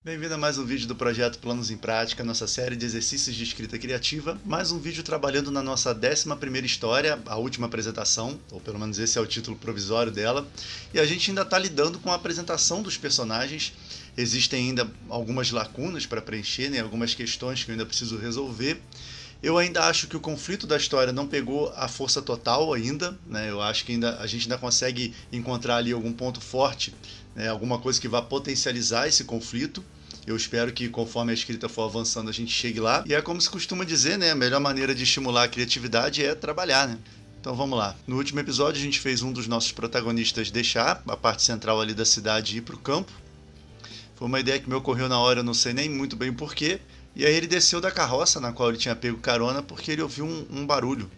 Bem-vindo a mais um vídeo do projeto Planos em Prática, nossa série de exercícios de escrita criativa. Mais um vídeo trabalhando na nossa 11ª história, a última apresentação, ou pelo menos esse é o título provisório dela. E a gente ainda está lidando com a apresentação dos personagens. Existem ainda algumas lacunas para preencher, né? Algumas questões que eu ainda preciso resolver. Eu ainda acho que o conflito da história não pegou a força total ainda, né? Eu acho que a gente ainda consegue encontrar ali algum ponto forte, né? Alguma coisa que vá potencializar esse conflito. Eu espero que conforme a escrita for avançando a gente chegue lá. E é como se costuma dizer, né? A melhor maneira de estimular a criatividade é trabalhar, né? Então vamos lá. No último episódio a gente fez um dos nossos protagonistas deixar a parte central ali da cidade e ir para o campo. Foi uma ideia que me ocorreu na hora, eu não sei nem muito bem o porquê. E aí ele desceu da carroça na qual ele tinha pego carona porque ele ouviu um barulho.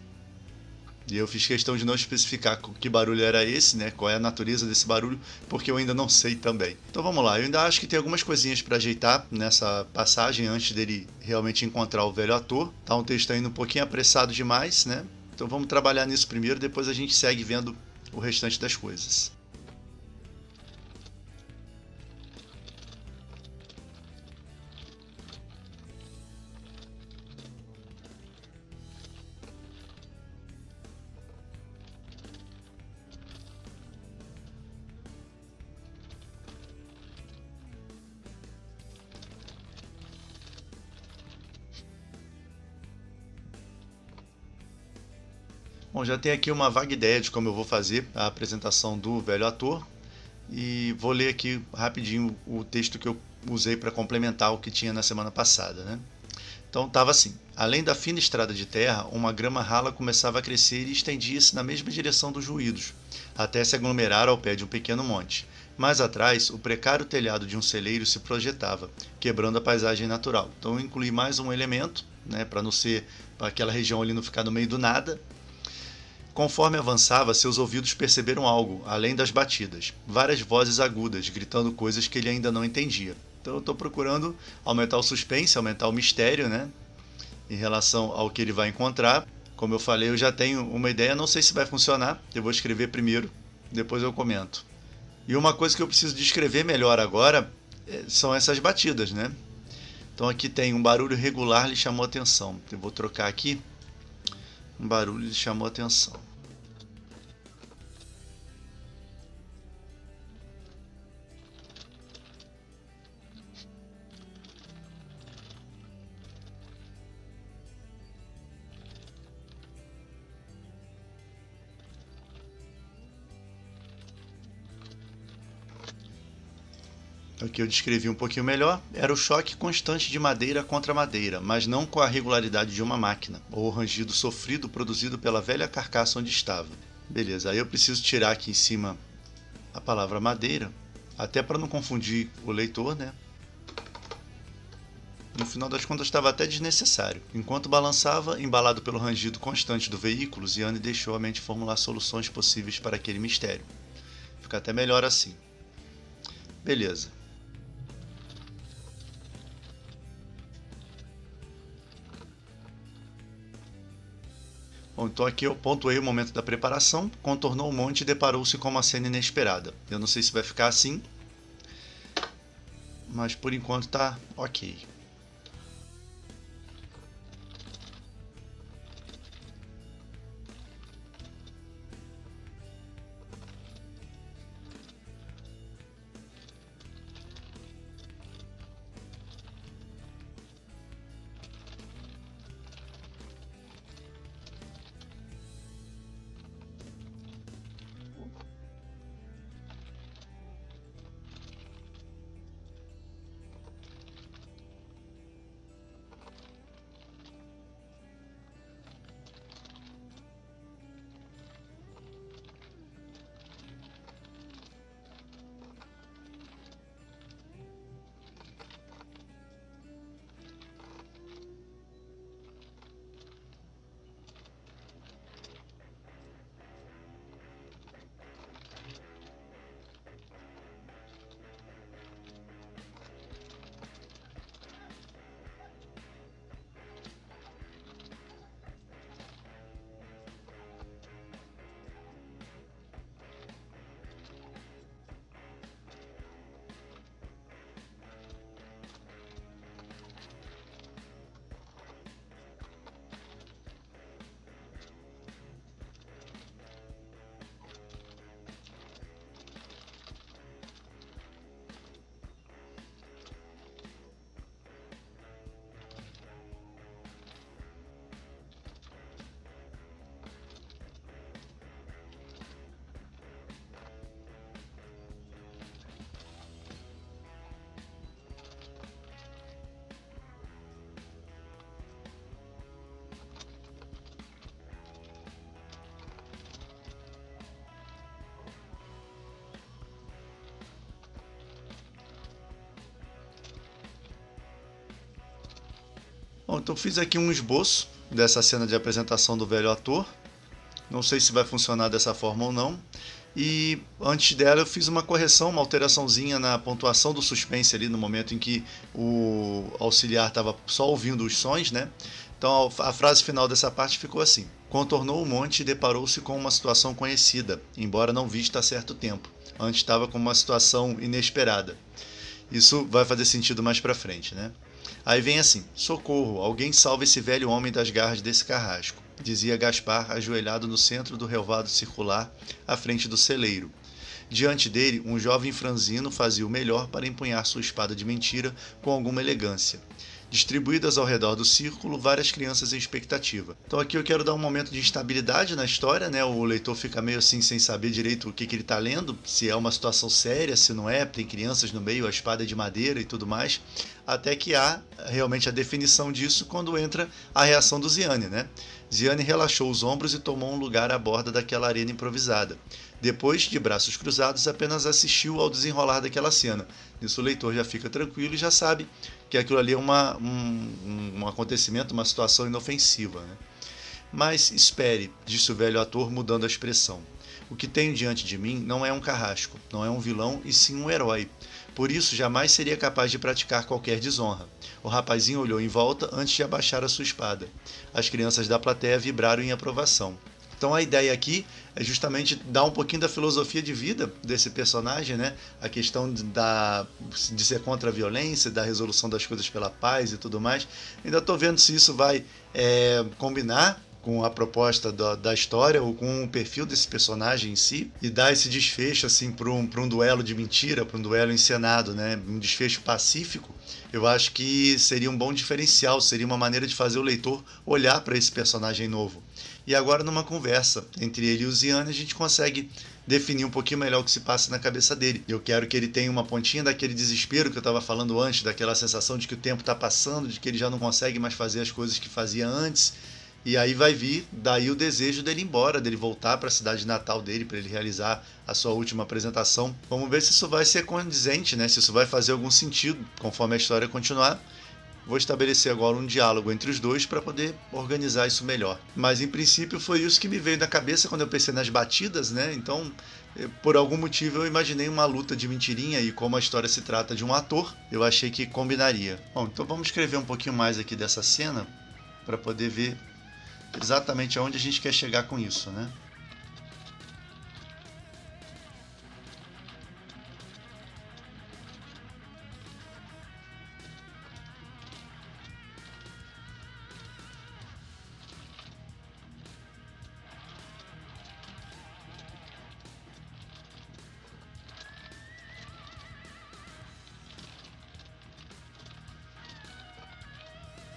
E eu fiz questão de não especificar que barulho era esse, né? Qual é a natureza desse barulho, porque eu ainda não sei também. Então vamos lá, eu ainda acho que tem algumas coisinhas para ajeitar nessa passagem antes dele realmente encontrar o velho ator. Tá um texto ainda um pouquinho apressado demais, né? Então vamos trabalhar nisso primeiro, depois a gente segue vendo o restante das coisas. Bom, já tem aqui uma vaga ideia de como eu vou fazer a apresentação do velho ator e vou ler aqui rapidinho o texto que eu usei para complementar o que tinha na semana passada, né? Então estava assim: além da fina estrada de terra, uma grama rala começava a crescer e estendia-se na mesma direção dos ruídos, até se aglomerar ao pé de um pequeno monte. Mais atrás, o precário telhado de um celeiro se projetava, quebrando a paisagem natural. Então eu incluí mais um elemento, né, para não ser, para aquela região ali não ficar no meio do nada. Conforme avançava, seus ouvidos perceberam algo, além das batidas. Várias vozes agudas, gritando coisas que ele ainda não entendia. Então eu estou procurando aumentar o suspense, aumentar o mistério, né? Em relação ao que ele vai encontrar. Como eu falei, eu já tenho uma ideia, não sei se vai funcionar. Eu vou escrever primeiro, depois eu comento. E uma coisa que eu preciso descrever melhor agora são essas batidas, né? Então aqui tem um barulho regular lhe chamou a atenção. Eu vou trocar aqui. Um barulho lhe chamou a atenção. O que eu descrevi um pouquinho melhor era o choque constante de madeira contra madeira, mas não com a regularidade de uma máquina, ou o rangido sofrido produzido pela velha carcaça onde estava. Beleza, aí eu preciso tirar aqui em cima a palavra madeira, até para não confundir o leitor, né? No final das contas estava até desnecessário. Enquanto balançava, embalado pelo rangido constante do veículo, Ziane deixou a mente formular soluções possíveis para aquele mistério. Fica até melhor assim. Beleza. Bom, então aqui eu pontuei o momento da preparação, contornou o monte e deparou-se com uma cena inesperada. Eu não sei se vai ficar assim, mas por enquanto tá ok. Bom, então fiz aqui um esboço dessa cena de apresentação do velho ator. Não sei se vai funcionar dessa forma ou não. E antes dela eu fiz uma correção, uma alteraçãozinha na pontuação do suspense ali no momento em que o auxiliar estava só ouvindo os sons, né? Então a frase final dessa parte ficou assim: contornou o monte e deparou-se com uma situação conhecida, embora não vista há certo tempo. Antes estava com uma situação inesperada. Isso vai fazer sentido mais pra frente, né? Aí vem assim: socorro, alguém salve esse velho homem das garras desse carrasco, dizia Gaspar, ajoelhado no centro do relvado circular, à frente do celeiro. Diante dele, um jovem franzino fazia o melhor para empunhar sua espada de mentira com alguma elegância. Distribuídas ao redor do círculo, várias crianças em expectativa. Então aqui eu quero dar um momento de instabilidade na história, né? O leitor fica meio assim sem saber direito o que ele está lendo, se é uma situação séria, se não é, tem crianças no meio, a espada é de madeira e tudo mais, até que há realmente a definição disso quando entra a reação do Ziane, né? Ziane relaxou os ombros e tomou um lugar à borda daquela arena improvisada. Depois, de braços cruzados, apenas assistiu ao desenrolar daquela cena. Nisso o leitor já fica tranquilo e já sabe que aquilo ali é um acontecimento, uma situação inofensiva, né? Mas espere, disse o velho ator mudando a expressão. O que tenho diante de mim não é um carrasco, não é um vilão e sim um herói. Por isso jamais seria capaz de praticar qualquer desonra. O rapazinho olhou em volta antes de abaixar a sua espada. As crianças da plateia vibraram em aprovação. Então a ideia aqui é justamente dar um pouquinho da filosofia de vida desse personagem, né? A questão de ser contra a violência, da resolução das coisas pela paz e tudo mais. Ainda estou vendo se isso vai combinar com a proposta da história ou com o perfil desse personagem em si e dar esse desfecho assim para um duelo de mentira, para um duelo encenado, né? Um desfecho pacífico. Eu acho que seria um bom diferencial, seria uma maneira de fazer o leitor olhar para esse personagem novo. E agora, numa conversa entre ele e o Ziane, a gente consegue definir um pouquinho melhor o que se passa na cabeça dele. Eu quero que ele tenha uma pontinha daquele desespero que eu estava falando antes, daquela sensação de que o tempo está passando, de que ele já não consegue mais fazer as coisas que fazia antes. E aí vai vir daí o desejo dele ir embora, dele voltar para a cidade natal dele, para ele realizar a sua última apresentação. Vamos ver se isso vai ser condizente, né? Se isso vai fazer algum sentido conforme a história continuar. Vou estabelecer agora um diálogo entre os dois para poder organizar isso melhor. Mas em princípio foi isso que me veio na cabeça quando eu pensei nas batidas, né? Então, por algum motivo eu imaginei uma luta de mentirinha e como a história se trata de um ator, eu achei que combinaria. Bom, então vamos escrever um pouquinho mais aqui dessa cena para poder ver exatamente aonde a gente quer chegar com isso, né?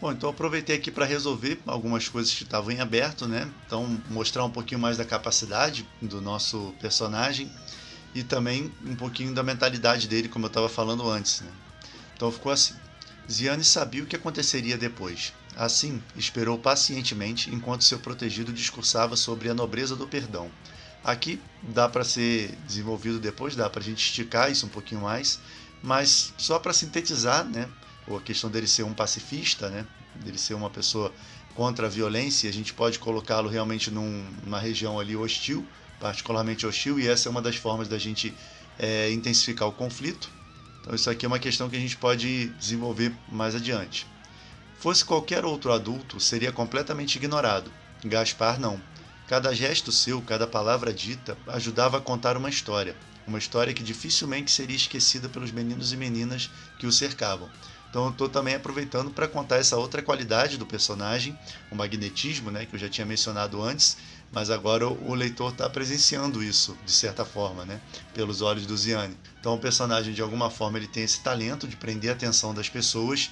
Bom, então aproveitei aqui para resolver algumas coisas que estavam em aberto, né? Então mostrar um pouquinho mais da capacidade do nosso personagem e também um pouquinho da mentalidade dele, como eu estava falando antes, né? Então ficou assim. Ziane sabia o que aconteceria depois. Assim, esperou pacientemente enquanto seu protegido discursava sobre a nobreza do perdão. Aqui dá para ser desenvolvido depois, dá para a gente esticar isso um pouquinho mais, mas só para sintetizar, né? A questão dele ser um pacifista, né? Dele ser uma pessoa contra a violência, a gente pode colocá-lo realmente numa região ali hostil, particularmente hostil, e essa é uma das formas da gente intensificar o conflito. Então isso aqui é uma questão que a gente pode desenvolver mais adiante. Fosse qualquer outro adulto, seria completamente ignorado. Gaspar não. Cada gesto seu, cada palavra dita, ajudava a contar uma história que dificilmente seria esquecida pelos meninos e meninas que o cercavam. Então eu estou também aproveitando para contar essa outra qualidade do personagem, o magnetismo, né, que eu já tinha mencionado antes, mas agora o leitor está presenciando isso, de certa forma, né, pelos olhos do Ziane. Então o personagem, de alguma forma, ele tem esse talento de prender a atenção das pessoas,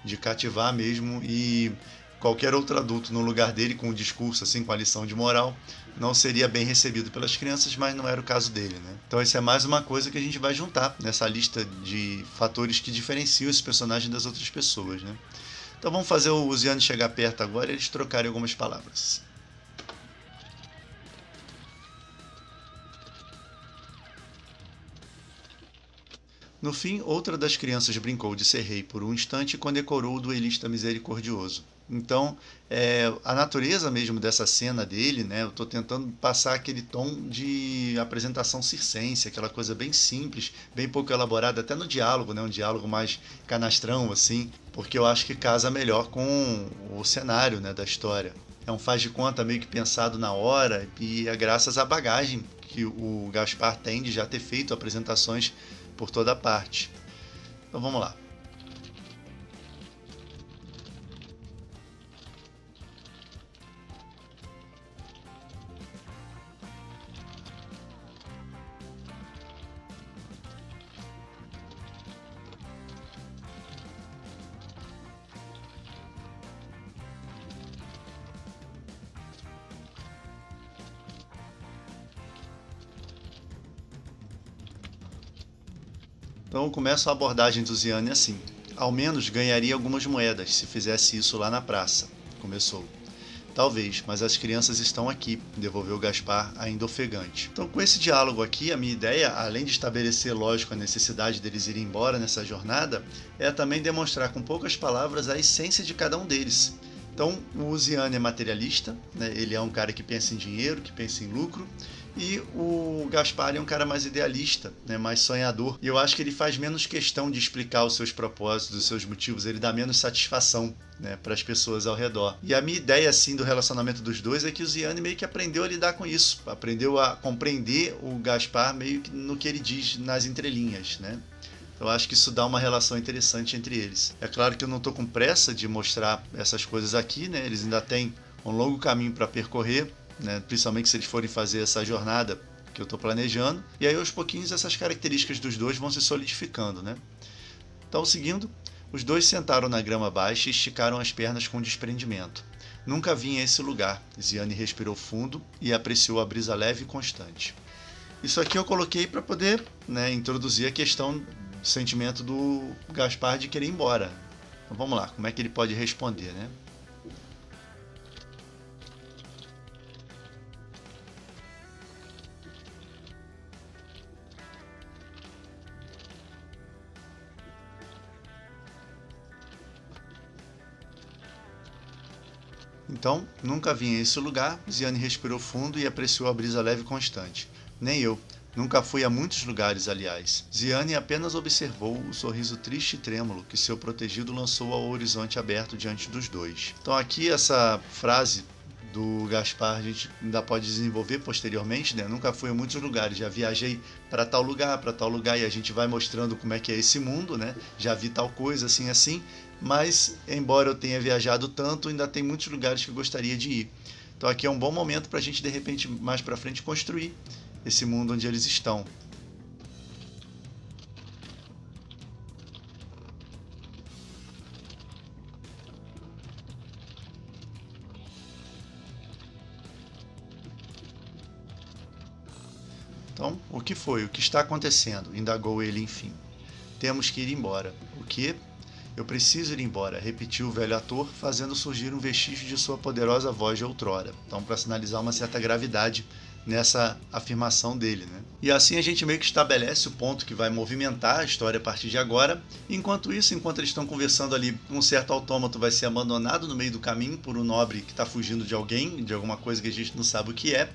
de cativar mesmo, e qualquer outro adulto no lugar dele, com um discurso assim, com a lição de moral, não seria bem recebido pelas crianças, mas não era o caso dele, né? Então isso é mais uma coisa que a gente vai juntar nessa lista de fatores que diferenciam esse personagem das outras pessoas, né? Então vamos fazer o Ziane chegar perto agora e eles trocarem algumas palavras. No fim, outra das crianças brincou de ser rei por um instante e condecorou o duelista misericordioso. Então, a natureza mesmo dessa cena dele, né, eu estou tentando passar aquele tom de apresentação circense, aquela coisa bem simples, bem pouco elaborada, até no diálogo, né, um diálogo mais canastrão, assim, porque eu acho que casa melhor com o cenário, né, da história. É um faz de conta meio que pensado na hora e é graças à bagagem que o Gaspar tem de já ter feito apresentações por toda parte. Então vamos lá. Então começa a abordagem do Ziane assim. Ao menos ganharia algumas moedas se fizesse isso lá na praça. Começou. Talvez, mas as crianças estão aqui, devolveu Gaspar, ainda ofegante. Então, com esse diálogo aqui, a minha ideia, além de estabelecer, lógico, a necessidade deles irem embora nessa jornada, é também demonstrar com poucas palavras a essência de cada um deles. Então, o Ziane é materialista, né? Ele é um cara que pensa em dinheiro, que pensa em lucro, e o Gaspar é um cara mais idealista, né? Mais sonhador. E eu acho que ele faz menos questão de explicar os seus propósitos, os seus motivos, ele dá menos satisfação, né, para as pessoas ao redor. E a minha ideia assim do relacionamento dos dois é que o Ziane meio que aprendeu a lidar com isso, aprendeu a compreender o Gaspar meio que no que ele diz nas entrelinhas, né? Eu acho que isso dá uma relação interessante entre eles. É claro que eu não estou com pressa de mostrar essas coisas aqui, né? Eles ainda têm um longo caminho para percorrer, né? Principalmente se eles forem fazer essa jornada que eu estou planejando. E aí, aos pouquinhos, essas características dos dois vão se solidificando, né? Então, seguindo, os dois sentaram na grama baixa e esticaram as pernas com desprendimento. Nunca vim a esse lugar. Ziane respirou fundo e apreciou a brisa leve e constante. Isso aqui eu coloquei para poder, né, introduzir a questão do sentimento do Gaspar de querer ir embora. Então vamos lá, como é que ele pode responder, né? Então, nunca vim a esse lugar, Ziane respirou fundo e apreciou a brisa leve e constante. Nem eu. Nunca fui a muitos lugares, aliás. Ziane apenas observou o sorriso triste e trêmulo que seu protegido lançou ao horizonte aberto diante dos dois. Então aqui essa frase do Gaspar a gente ainda pode desenvolver posteriormente, né? Nunca fui a muitos lugares, já viajei para tal lugar, e a gente vai mostrando como é que é esse mundo, né? Já vi tal coisa, assim, assim, mas embora eu tenha viajado tanto, ainda tem muitos lugares que eu gostaria de ir. Então aqui é um bom momento para a gente, de repente, mais para frente, construir esse mundo onde eles estão. Então, o que foi? O que está acontecendo? Indagou ele, enfim. Temos que ir embora. O quê? Eu preciso ir embora, repetiu o velho ator, fazendo surgir um vestígio de sua poderosa voz de outrora. Então, para sinalizar uma certa gravidade nessa afirmação dele, né? E assim a gente meio que estabelece o ponto que vai movimentar a história a partir de agora. Enquanto isso, enquanto eles estão conversando ali, um certo autômato vai ser abandonado no meio do caminho por um nobre que está fugindo de alguém, de alguma coisa que a gente não sabe o que é.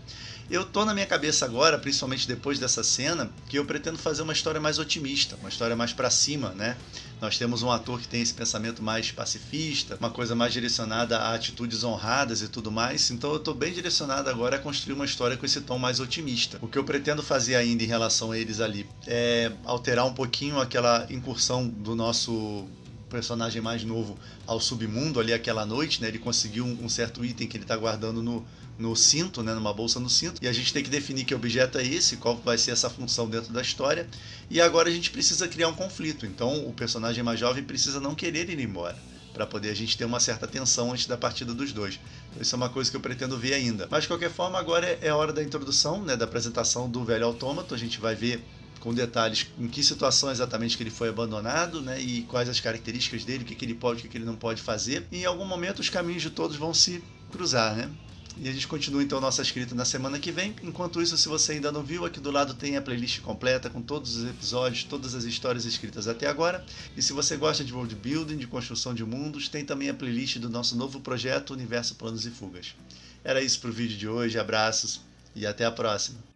Eu tô na minha cabeça agora, principalmente depois dessa cena, que eu pretendo fazer uma história mais otimista, uma história mais para cima, né? Nós temos um ator que tem esse pensamento mais pacifista, uma coisa mais direcionada a atitudes honradas e tudo mais. Então eu tô bem direcionado agora a construir uma história com esse tom mais otimista. O que eu pretendo fazer ainda em relação a eles ali é alterar um pouquinho aquela incursão do nosso personagem mais novo ao submundo ali aquela noite, né? Ele conseguiu um certo item que ele está guardando no cinto, né, numa bolsa no cinto, e a gente tem que definir que objeto é esse, qual vai ser essa função dentro da história, e agora a gente precisa criar um conflito. Então o personagem mais jovem precisa não querer ir embora, para poder a gente ter uma certa tensão antes da partida dos dois. Então, isso é uma coisa que eu pretendo ver ainda. Mas de qualquer forma, agora é a hora da introdução, né, da apresentação do velho autômato. A gente vai ver com detalhes em que situação exatamente que ele foi abandonado, né, e quais as características dele, o que ele pode, o que ele não pode fazer. E em algum momento os caminhos de todos vão se cruzar, né? E a gente continua então nossa escrita na semana que vem. Enquanto isso, se você ainda não viu, aqui do lado tem a playlist completa com todos os episódios, todas as histórias escritas até agora. E se você gosta de world building, de construção de mundos, tem também a playlist do nosso novo projeto Universo Planos e Fugas. Era isso pro vídeo de hoje, abraços e até a próxima.